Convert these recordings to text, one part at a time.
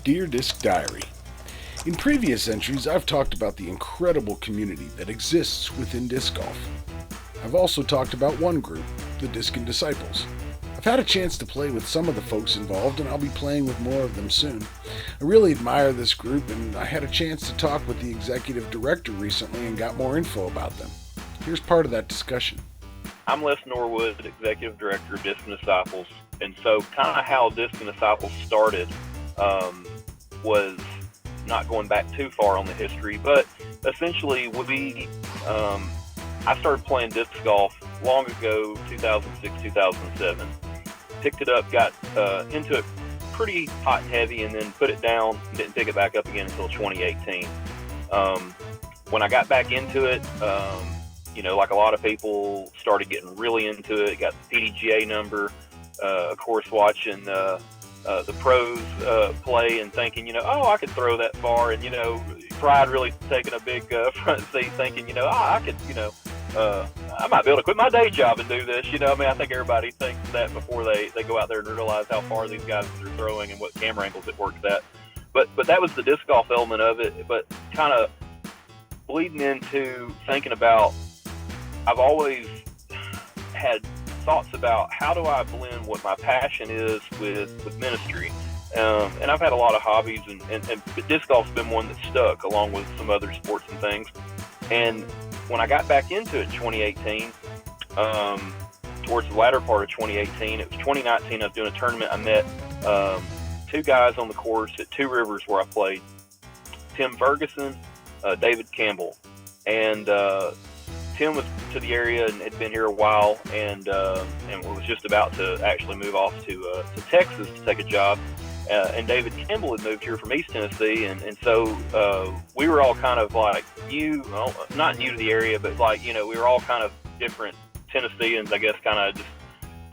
Dear Disc Diary. In previous entries, I've talked about the incredible community that exists within disc golf. I've also talked about one group, the Discin Disciples. I've had a chance to play with some of the folks involved, and I'll be playing with more of them soon. I really admire this group, and I had a chance to talk with the executive director recently and got more info about them. Here's part of that discussion. I'm Les Norwood, Executive Director of Discin Disciples, and so kind of how Discin Disciples started was not going back too far on the history, but essentially I started playing disc golf long ago, 2006, 2007. Picked it up, got into it pretty hot and heavy, and then put it down, didn't pick it back up again until 2018. When I got back into it, like a lot of people, started getting really into it, got the PDGA number, of course, watching the pros play and thinking, I could throw that far, and, pride really taking a big front seat, thinking, I could, I might be able to quit my day job and do this, I think everybody thinks that before they go out there and realize how far these guys are throwing and what camera angles it works at. But that was the disc golf element of it, but kind of bleeding into thinking about, I've always had thoughts about how do I blend what my passion is with ministry. And I've had a lot of hobbies, but disc golf's been one that stuck along with some other sports and things. And when I got back into it in 2018, towards the latter part of 2018, it was 2019, I was doing a tournament. I met two guys on the course at Two Rivers where I played, Tim Ferguson, David Campbell. And Tim was to the area and had been here a while, and was just about to actually move off to Texas to take a job. And David Campbell had moved here from East Tennessee, and so we were all kind of like not new to the area, but we were all kind of different Tennesseans, I guess, kind of just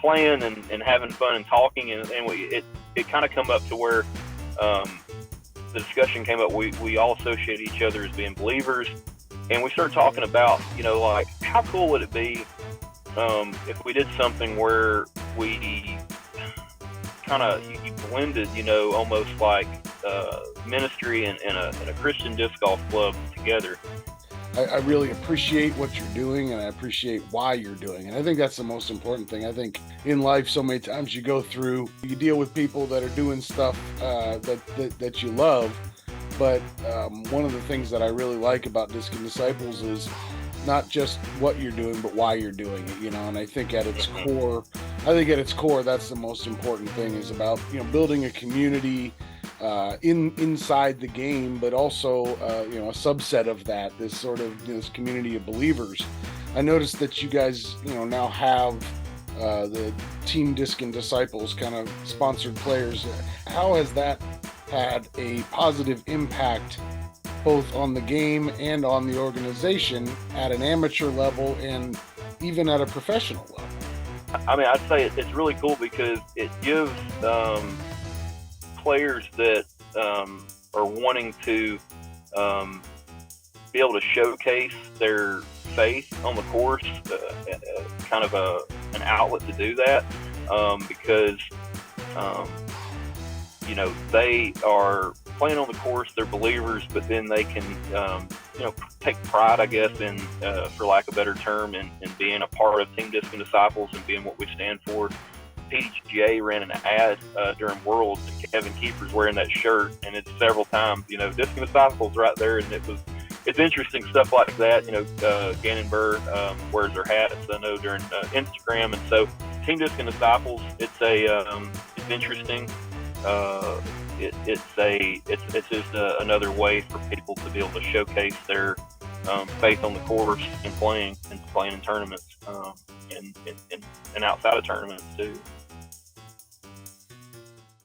playing and having fun and talking, and it kind of come up to where the discussion came up. We all associated each other as being believers, and we started talking about, how cool would it be if we did something where we kind of you blended, almost like ministry and a Christian disc golf club together. I really appreciate what you're doing, and I appreciate why you're doing it. I think that's the most important thing. I think in life, so many times you deal with people that are doing stuff that you love. But one of the things that I really like about Discin Disciples is not just what you're doing, but why you're doing it, and I think at its core, that's the most important thing, is about, building a community inside the game, but also, a subset of that, this sort of, this community of believers. I noticed that you guys, now have the Team Discin Disciples kind of sponsored players. How has that had a positive impact both on the game and on the organization at an amateur level and even at a professional level? I'd say it's really cool because it gives players that are wanting to be able to showcase their faith on the course, kind of an outlet to do that, because they are playing on the course, they're believers, but then they can, take pride, I guess, in, for lack of a better term, in being a part of Team Discin Disciples and being what we stand for. PDGA ran an ad during Worlds, and Kevin Kiefer's wearing that shirt, and it's several times, Discin Disciples right there, and it's interesting stuff like that. Gannon Burr wears their hats, I know, during Instagram, and so Team Discin Disciples, it's interesting. It's just another way for people to be able to showcase their faith on the course and playing in tournaments, and outside of tournaments too.